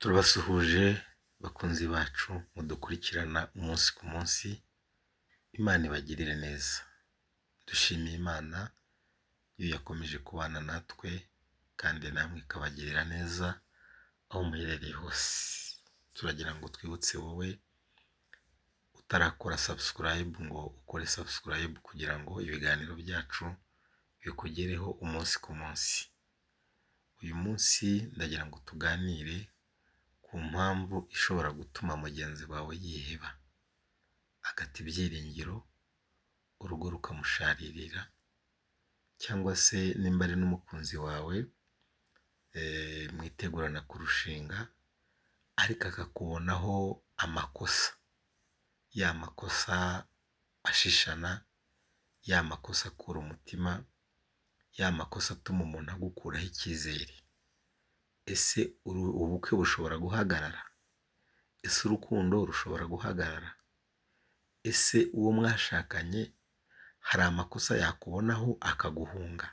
Turabasuhuje bakunzi bacu mudukurikirana umunsi ku munsi. Imana ibagirire neza. Dushimiye Imana iyo yakomeje kubana natwe kandi namwe ikabagirira neza aho muherereye hose. Turagira ngo twibutse wowe utarakora subscribe ngo ukore subscribe kugira ngo ibiganiro byacu bikugereho umunsi ku munsi. Uyu munsi ndagira ngo tuganire ku mpamvu ishobora gutuma mugenzi wawe yiheba, agata ibyiringiro, urugo rukamusharirira, cyangwa se nimba ari n'umukunzi wawe mwitegurana kurushinga ariko akakubonaho amakosa, ya makosa ashishana, ya makosa akura umutima, ya makosa atuma umuntu agukuraho icyizere. Ese ubukwe bushobora guhagarara? Ese urukundo rushobora guhagarara? Ese uwo mwashakanye hari amakosa yakubonaho akaguhunga?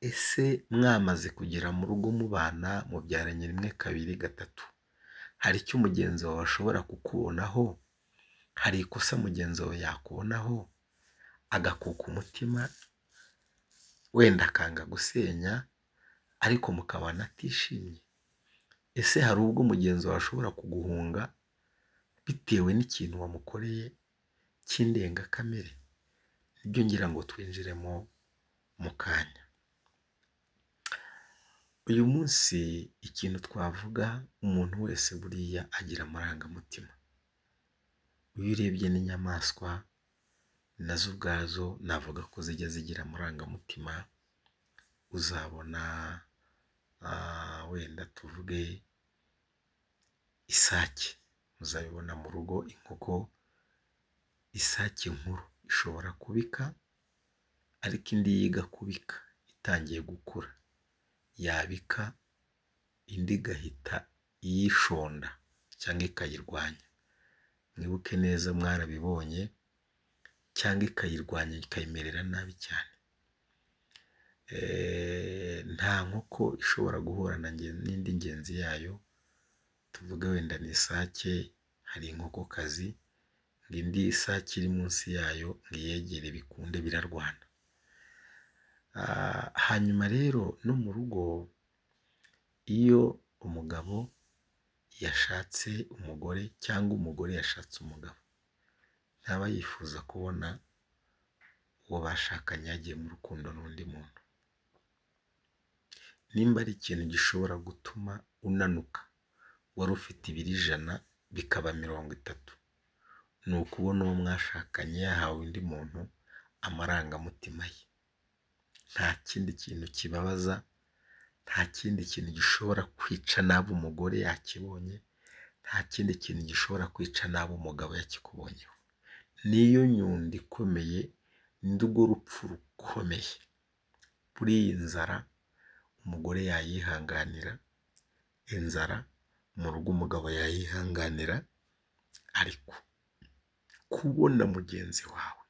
Ese mwamaze kugera mu rugo mubana mubyaranye rimwe kabiri gatatu, hari icyo mugenzi wawe ashobora kukubonaho? Hari ikosa mugenzi wawe yakubonaho agakuka umutima, wenda akanga gusenya ariko mukabana atishimye? Ese hari ubwo mugenzi wawe ashobora kuguhunga bitewe n'ikintu wamukoreye cy'indengakamere? Nibyo ngira ngo twinjiremo mu kanya. Uyu munsi ikintu twavuga, umuntu wese buriya agira amarangamutima. Iyo urebye n'inyamaswa nazo ubwazo navuga ko zijya zigira amarangamutima. Uzabona wenda tuvuge isake, muzabibona mu rugo, inkoko, isake nkuru ishobora kubika ariko indi yiga kubika itangiye gukura yabika, indi igahita iyishonda cyangwa ikayirwanya. Mwibuke neza mwarabibonye, cyangwa ikayirwanya ikayimerera nabi cyane. Nta nkoko ishobora guhura n'indi ngenzi yayo, tuvuge wenda ni isake, hari inkokokazi, ngo indi isake iri munsi yayo ngo iyegere bikunde, birarwana. Hanyuma rero no mu rugo, iyo umugabo yashatse umugore cyangwa umugore yashatse umugabo, ntaba yifuza kubona uwo bashakanye yagiye mu rukundo n'undi muntu. Nimba ari ikintu gishobora gutuma unanuka, wari ufite ibiro 100 bikaba 30, ni ukubona uwo mwashakanye yahawe undi muntu amarangamutima ye. Nta kindi kintu kibabaza, nta kindi kintu gishobora kwica nabi umugore yakibonye, nta kindi kintu gishobora kwica nabi umugabo yakikubonyeho. Niyo nyundo ikomeye, nirwo rupfu rukomeye. Buriya inzara umugore yayihanganira, inzara mu rugo umugabo yayihanganira, ariko kubona mugenzi wawe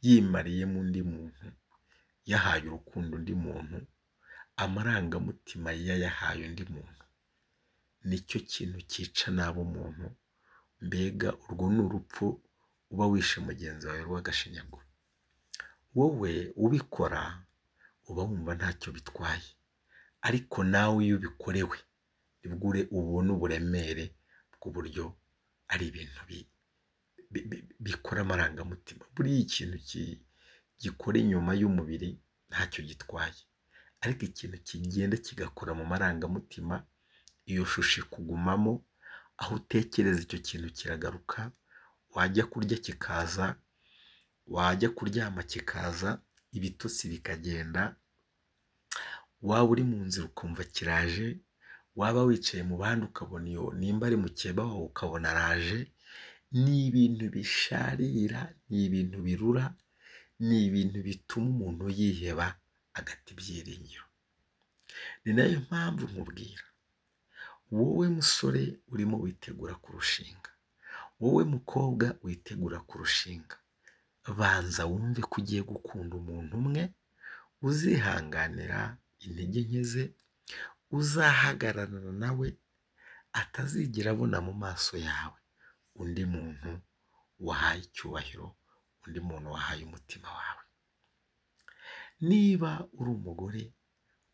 yimariyemo undi muntu, yahaye urukundo undi muntu, amarangamutima yayahaye undi muntu, nicyo kintu cyica nabi umuntu. Mbega urwo ni urupfu uba wishe mugenzi wawe rw'agashinyaguro. Wowe ubikora uba wumva ntacyo bitwaye, ariko nawe iyo ubikorewe nibwo ubona uburemere bw'uburyo ari ibintu bikora amarangamutima. Buriya ikintu gikora inyuma y'umubiri ntacyo gitwaye, ariko ikintu kigenda kigakora mu marangamutima, iyo shusho ikugumamo, aho utekereza icyo kintu kiragaruka, wajya kurya kikaza, wajya kuryama kikaza, ibitotsi bikagenda, waba uri mu nzira ukumva kiraje, waba wicaye mu bandi ukabona iyo nimba ari mukeba wawe ukabona araje. Ni ibintu bisharira, ni ibintu birura, ni ibintu bituma umuntu yiheba agata ibyiringiro. Ni nayo mpamvu nkubwira, wowe musore urimo witegura kurushinga, wowe mukobwa witegura kurushinga, banza wumve ko ugiye gukunda umuntu umwe, uzihanganira intege nke ze, uzahagararana nawe atazigera abona mu maso yawe undi muntu wahaye icyubahiro, undi muntu wahaye umutima wawe. Niba uri umugore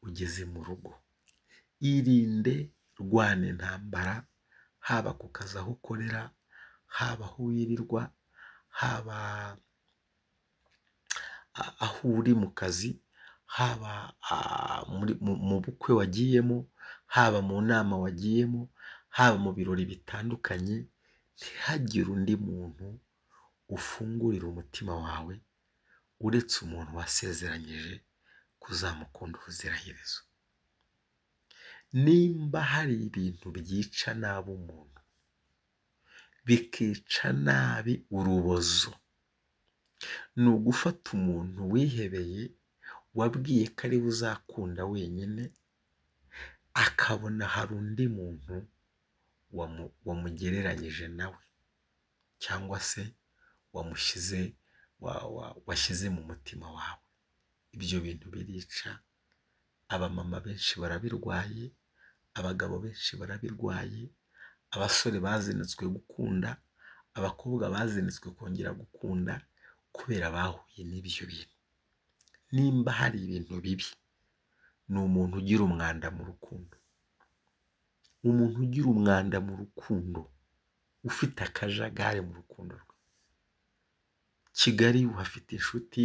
ugeze mu rugo, irinde rwana intambara, haba ku kazi aho ukorera, haba aho wirirwa, haba aho uri mu kazi, haba mu bukwe wagiyemo, haba mu nama wagiyemo, haba mu birori bitandukanye. Ntihagire undi muntu ufungurira umutima wawe uretse umuntu wasezeranyije kuzamukunda ubuziraherezo. Nimba hari ibintu byica nabi umuntu, bikica nabi urubozo, ni ugufata umuntu wihebeye, wabwiye ko ari we uzakunda wenyine, akabona hari undi muntu wamugereranyije nawe, cyangwa se washyize mu mutima wawe. Ibyo bintu birica. Abamama benshi barabirwaye, abagabo benshi barabirwaye, abasore bazinitswe gukunda, abakobwa bazinitswe kongera gukunda kubera bahuye n'ibyo bintu. Nimba hari ibintu bibi, ni umuntu ugira umwanda mu rukundo. Umuntu ugira umwanda mu rukundo, ufite akajagari mu rukundo rwe. Kigali uhafite inshuti,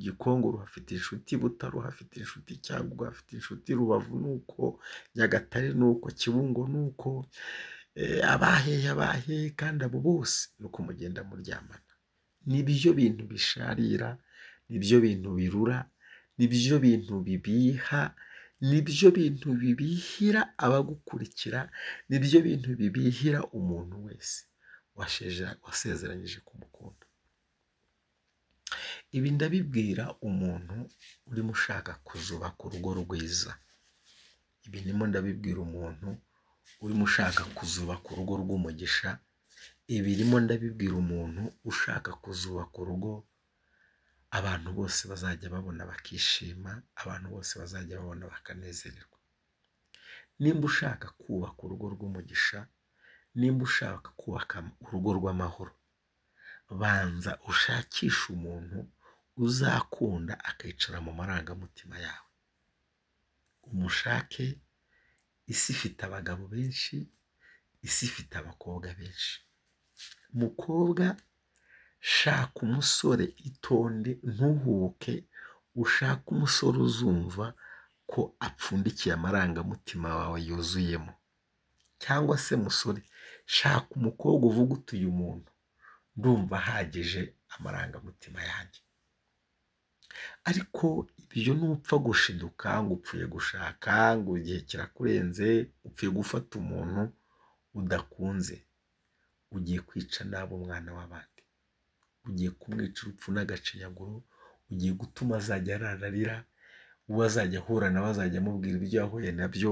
Gikongoro uhafite inshuti, Butaro uhafite inshuti, Cyangugu uhafite inshuti, Rubavu nuko, Nyagatare nuko, Kibungo nuko, abahe kandi abo bose nuko mugenda muryamana. Nibyo bintu bisharira, nibyo bintu birura, nibyo bintu bibiha, nibyo bintu bibihira abagukurikira, nibyo bintu bibihira umuntu wese wasezeranyije kumukunda. Ibi ndabibwira umuntu urimo ushaka kuzubaka urugo rwiza. Ibi ndimo ndabibwira umuntu urimo ushaka kuzubaka urugo rw'umugisha. Ibi ndimo ndabibwira umuntu ushaka kuzubaka urugo abantu bose bazajya babona bakishima, abantu bose bazajya babona bakanezererwa. Nimba ushaka kubaka urugo rw'umugisha, nimba ushaka kubaka urugo rw'amahoro, banza ushakisha umuntu uzakunda akicara mu marangamutima yawe. Umushake. Isi ifite abagabo benshi, isi ifite abakobwa benshi. Mukobwa, shaka umusore, itonde, ntuhuke, ushaka umusore uzumva ko apfundikiye amarangamutima wawe yuzuyemo. Cyangwa se musore, shaka umukobwa uvuga uti uyu muntu ndumva ahagije amarangamutima yanjye. Ariko ibyo ntupfa gushiduka ngo upfuye gushaka, ngo igihe kirakurenze, upfuye gufata umuntu udakunze, ugiye kwica nabi umwana w'abandi, ugiye kumwica urupfu n'agacinyaguro, ugiye gutuma azajya ararira, uwo azajya ahura nawe azajya amubwira ibyo yahuye nabyo,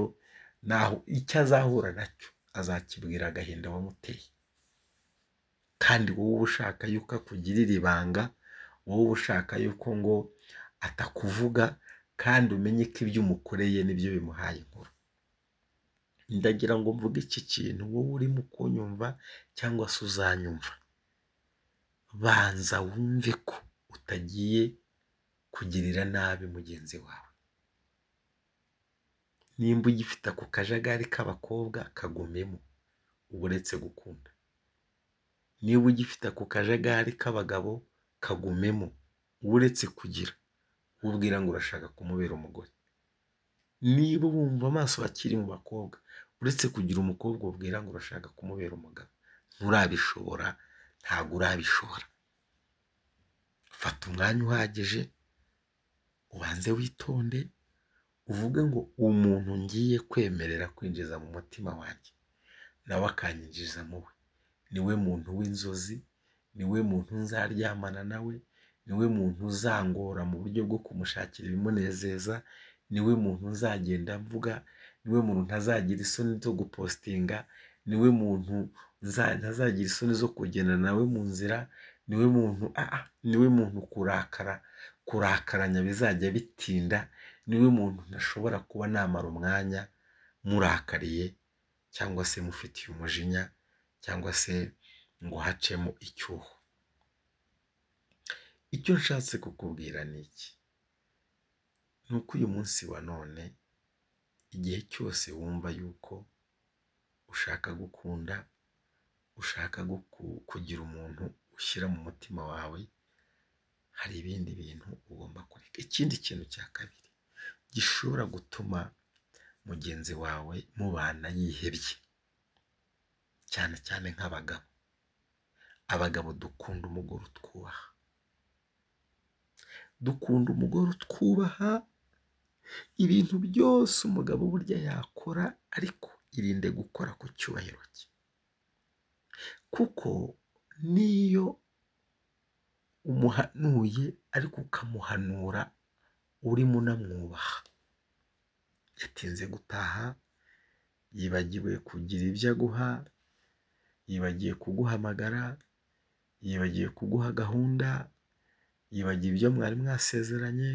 naho icyo azahura nacyo azakibwira agahinda wamuteye. Kandi wowe ushaka yuko akugirira ibanga, wowe ushaka yuko ngo atakuvuga, kandi umenye ko ibyo umukoreye nibyo bimuhaye inkuru. Ndagira ngo mvuge iki kintu, wowe urimo kunyumva cyangwa se uzanyumva, banza wumve ko utagiye kugirira nabi mugenzi wawe. Nimba ugifite ako kajagari k'abakobwa, kagumemo, uretse gukunda. Niba ugifite ako kajagari k'abagabo, kagumemo, uretse kugira ubwira ngo urashaka kumubera umugore. Niba wumva amaso akiri mu bakobwa, uretse kugira umukobwa ubwira ngo urashaka kumubera umugabo, nturabishobora, ntabwo urabishobora. Fata umwanya uhagije, ubanze witonde, uvuge ngo umuntu ngiye kwemerera kwinjiza mu mutima wanjye, nawe akanyinjiza mu we. Niwe muntu w'inzozi, niwe muntu nzaryamana nawe, niwe muntu uzangora mu buryo bwo kumushakira ibimunezeza, niwe muntu nzagenda mvuga, niwe muntu ntazagira isoni zo gupostinga, niwe muntu ntazagira isoni zo kugenda nawe mu nzira, niwe muntu kurakaranya bizajya bitinda, niwe muntu ntashobora kuba namara umwanya murakariye cyangwa se mufitiye umujinya cyangwa se ngo hacemo icyuho. Icyo nshatse kukubwira ni iki? Ni uko uyu munsi wa none igihe cyose wumva yuko ushaka gukunda, ushaka kugira umuntu ushyira mu mutima wawe, hari ibindi bintu ugomba kureka. Ikindi kintu cya kabiri gishobora gutuma mugenzi wawe mubana yihebye, cyane cyane nk'abagabo. Abagabo dukunda umugore utwubaha, dukunda umugore utwubaha. Ibintu byose umugabo burya yakora, ariko irinde gukora ku cyubahiro cye, kuko niyo umuhanuye ariko ukamuhanura urimo unamwubaha, yatinze gutaha, yibagiwe kugira ibyo aguha, yibagiye kuguhamagara, yibagiye kuguha gahunda, yibagiye ibyo mwari mwasezeranye.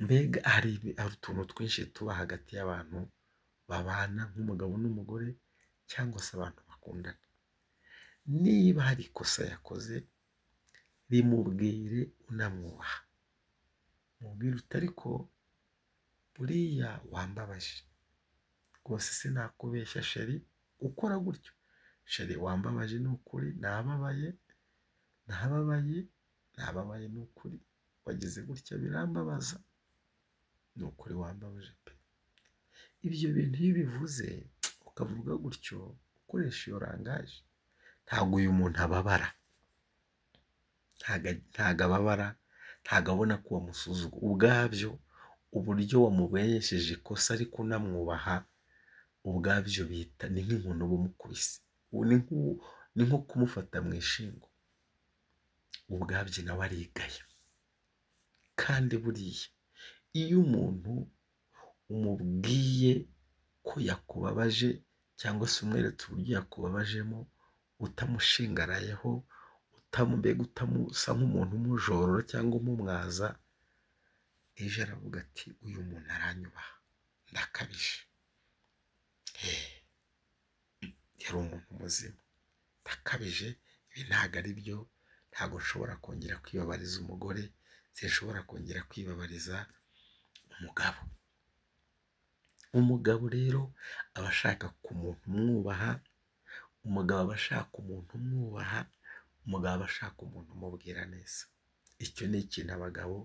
Mbega hari utuntu twinshi tuba hagati y'abantu babana nk'umugabo n'umugore cyangwa se abantu bakundana. Niba hari ikosa yakoze, rimubwire unamwubaha. Mubwire uti ariko buriya wambabaje rwose, sinakubeshya sheri, ukora gutyo sheri, wambabaje ni ukuri, nababaye ni ukuri, wagize gutya birambabaza, ni ukuri wambabaje pe. Ibyo bintu iyo bivuze ukavuga gutyo, ukoresha iyo rangaje, ntabwo uyu muntu ababara, ntabwo ababara, ntabwo abona ko wamusuzugura. Ubwabyo uburyo wamubesheje ikosa ariko unamwubaha, ubwabyo bita ni nk'inkono uba umukubise, ni nko kumufata mu ishingo. Ubwabyo nawe arigaya. Kandi buriya iyo umuntu umubwiye ko yakubabaje cyangwa se umweretse uburyo yakubabajemo, utamushingarayeho, utamusa nk'umuntu umujorora cyangwa umumwaza, ejo aravuga ati uyu muntu aranyubaha, ndakabije, yari umuntu muzima, ndakabije, ibi ntabwo ari byo, ntabwo nshobora kongera kwibabariza umugore, sinshobora kongera kwibabariza umugabo. Umugabo rero aba ashaka umuntu umwubaha, umugabo aba ashaka umuntu umwubaha, umugabo aba ashaka umuntu umubwira neza. Icyo ni ikintu abagabo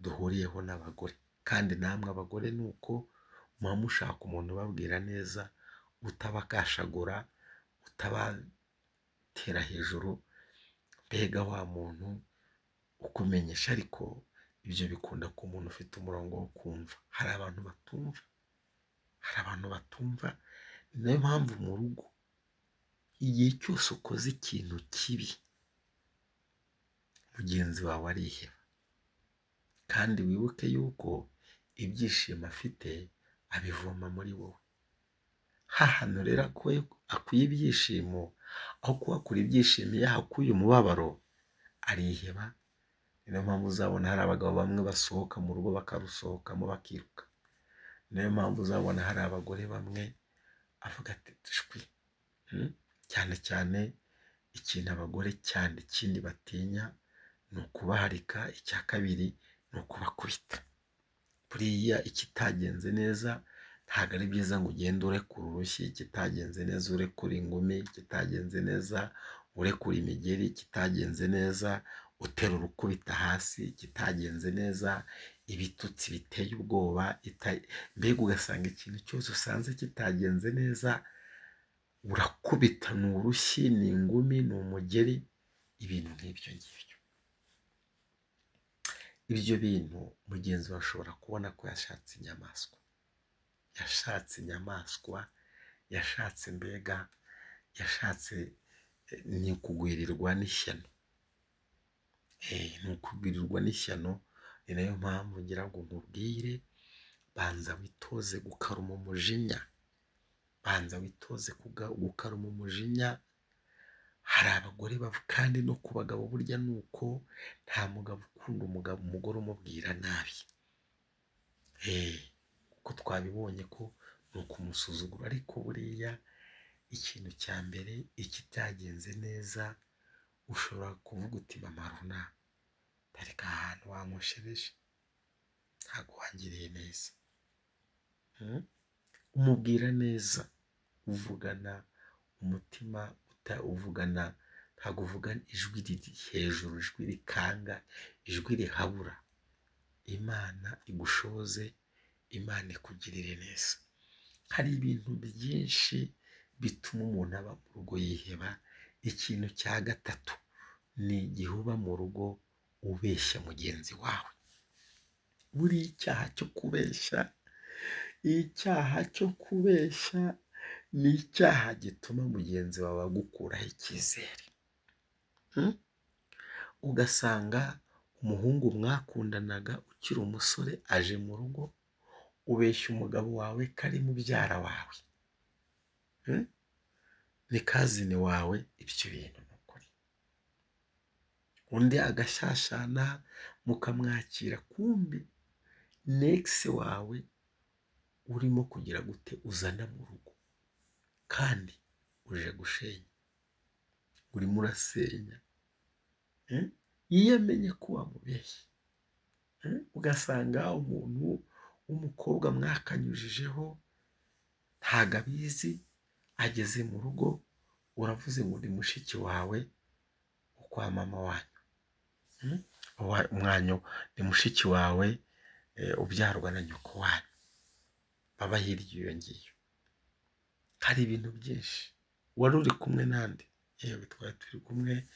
duhuriyeho n'abagore, kandi namwe abagore ni uko muba mushaka umuntu ubabwira neza, utabakashagura, utabatera hejuru, mbega wa muntu ukumenyesha. Ariko ibyo bikunda ku muntu ufite umurongo wo kumva. Hari abantu batumva, ni nayo mpamvu mu rugo igihe cyose ukoze ikintu kibi, mugenzi wawe ariheba. Kandi wibuke yuko ibyishimo afite abivoma muri wowe. Hahano rero akuye ibyishimo, aho kuhakura ibyishimo yahakuye umubabaro, ariheba. Niyo mpamvu uzabona hari abagabo bamwe basohoka mu rugo bakarusohokamo bakiruka. Niyo mpamvu uzabona hari abagore bamwe avuga ati dushwi. Cyane cyane ikintu abagore cyane ikindi batinya ni ukubaharika, icya kabiri ni ukubakubita. Buriya ikitagenze neza ntabwo ari byiza ngo ugende urekura urushyi, ikitagenze neza urekura ingumi, ikitagenze neza urekura imigeri, ikitagenze neza uterura ukubita hasi, ikitagenze neza ibitutsi biteye ubwoba, mbega ugasanga ikintu cyose usanze kitagenze neza urakubita, ni urushyi, ni ingumi, ni umugeri, ibintu nk'ibyo ngibyo. Ibyo bintu mugenzi wawe ashobora kubona ko yashatse inyamaswa, ni ukugwirirwa n'ishyano. Ni nayo mpamvu ngira ngo nkubwire, banza witoze gukaruma umujinya, gukaruma umujinya. Hari abagore kandi no ku bagabo burya ni uko, nta mugabo ukunda umugore umubwira nabi, kuko twabibonye ko ni ukumusuzugura. Ariko buriya ikintu cya mbere ikitagenze neza ushobora kuvuga uti mama runaka ariko ahantu wamushereje ntabwo wangiriye neza. Umubwira neza, uvugana umutima uvugana, ntabwo uvugana ijwi riri hejuru, ijwi rikanga, ijwi rihabura. Imana igushoboze, Imana ikugirire neza. Hari ibintu byinshi bituma umuntu aba mu rugo yiheba. Ikintu cya gatatu ni igihe uba mu rugo ubeshya mugenzi wawe. Buri icyaha cyo kubeshya, icyaha cyo kubeshya ni icyaha gituma mugenzi wawe agukuraho icyizere. Ugasanga umuhungu mwakundanaga ukiri umusore aje mu rugo, ubeshya umugabo wawe ko ari mubyara wawe, ni kazini wawe. Ibyo bintu ni ukuri. Undi agashyashyana mukamwakira, kumbi nekisi wawe urimo kugira gute uzana mu rugo, kandi uje gushenya, urimo urasenya. Iyo amenye ko wamubeshye, ugasanga umuntu w'umukobwa mwakanyujijeho ntago abizi, ageze mu rugo uravuze ngo ndi mushiki wawe ukwa mama wanyu, ni mushiki wawe ubyarwa na nyoko wanyu, baba hirya iyo ngiyo. Hari ibintu byinshi. Wari uri kumwe nande? Yewe twari turi kumwe,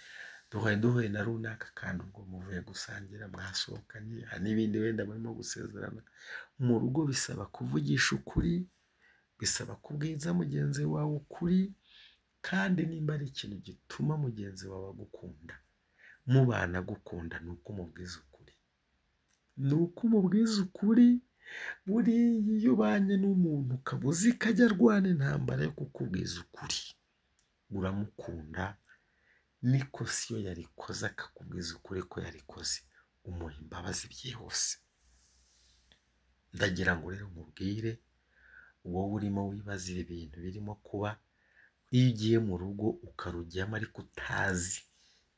duhuye na runaka, kandi ubwo muvuye gusangira, mwasohokanye, hari n'ibindi wenda murimo gusezerana. Mu rugo bisaba kuvugisha ukuri, bisaba kubwiza mugenzi wawe ukuri, kandi nimba ari ikintu gituma mugenzi wawe agukunda, mubana gukunda, ni uko umubwiza ukuri. Ni uko umubwiza ukuri. Buriya iyo ubanye n'umuntu ukaba uzi ko ajya arwana intambara yo kukubwiza ukuri, uramukunda. N'ikosa iyo yarikoze akakubwiza ukuri ko yarikoze, umuha imbabazi byihuse. Ndagira ngo rero mubwire wowe urimo wibazira ibintu birimo kuba, iyo ugiye mu rugo ukarujyamo ariko utazi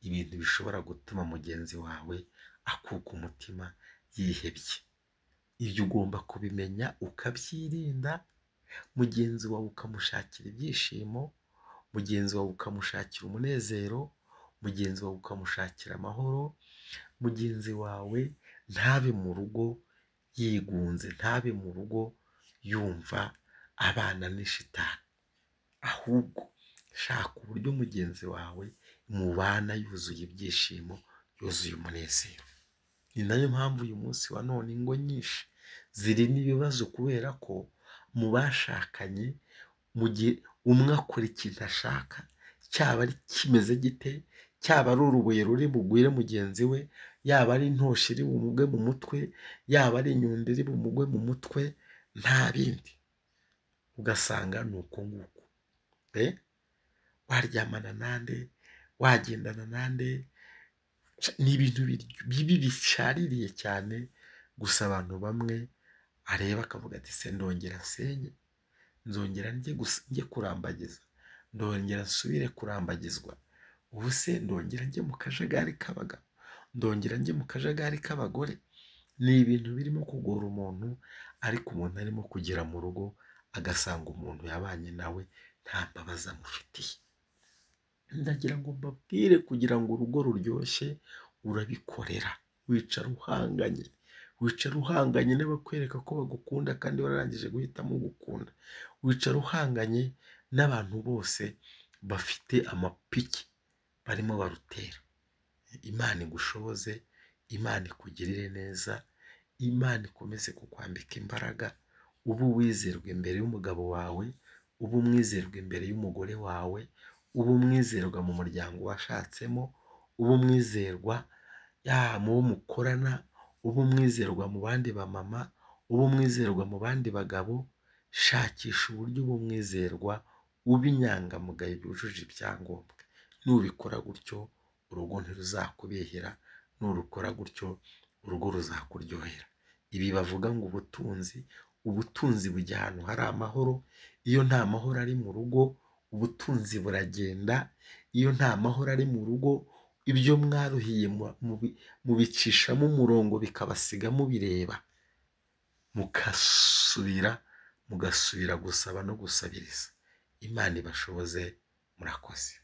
ibintu bishobora gutuma mugenzi wawe akuka umutima, yihebye. Ibyo ugomba kubimenya ukabyirinda. Mugenzi wawe ukamushakira ibyishimo, mugenzi wawe ukamushakira umunezero, mugenzi wawe ukamushakira amahoro. Mugenzi wawe ntabe mu rugo yigunze, ntabe mu rugo yumva abana n'ishitani, ahubwo shaka uburyo mugenzi wawe mubana yuzuye ibyishimo, yuzuye umunezero. Ni nayo mpamvu uyu munsi wa none ingo nyinshi zirimo ibibazo, kubera ko mu bashakanye, mu gihe umwe akora ikintu ashaka, cyaba ari kimeze gite, cyaba ari urubuye ruri bugwire mugenzi we, yaba ari intoshi iri bumugwe mu mutwe, yaba ari inyundo iri bumugwe mu mutwe, nta bindi. Ugasanga ni uko nguko. Waryamana nande, wagendana nande, ni ibintu bibi bishaririye cyane. Gusa abantu bamwe areba akavuga ati se ndongera senye, nzongera njye kurambagiza, ndongera nsubire kurambagizwa, ubu se ndongera njye mu kajagari k'abagabo, ndongera njye mu kajagari k'abagore. Ni ibintu birimo kugora umuntu, ariko umuntu arimo kugera mu rugo agasanga umuntu yabanye nawe nta mbabazi amufitiye. Ndagira ngo mbabwire, kugira ngo urugo ruryoshye urabikorera. Wicara uhanganye n'abakwereka ko bagukunda kandi bararangije guhitamo gukunda. Wicara uhanganye n'abantu bose bafite amapiki barimo barutera. Imana igushoboze, Imana ikugirire neza, Imana ikomeze kukwambika imbaraga. Ubu wizerwa imbere y'umugabo wawe, ubu mwizerwa imbere y'umugore wawe, ubu mwizerwa mu muryango washatsemo, ubu mwizerwa mu bo mukorana, ubu mwizerwa mu bandi bamama, ubu mwizerwa mu bandi bagabo. Shakisha uburyo ubu mwizerwa, ube inyangamugayo byujuje ibyangombwa. Nubikora gutyo urugo ntiruzakubehera, nurukora gutyo urugo ruzakuryohera. Ibi bavuga ngo ubutunzi bujya ahantu hari amahoro. Iyo nta mahoro ari mu rugo, ubutunzi buragenda. Iyo nta mahoro ari mu rugo, ibyo mwaruhiye mubicishamo umurongo bikabasiga mubireba, mugasubira gusaba no gusabiriza. Imana ibashoboze. Murakoze.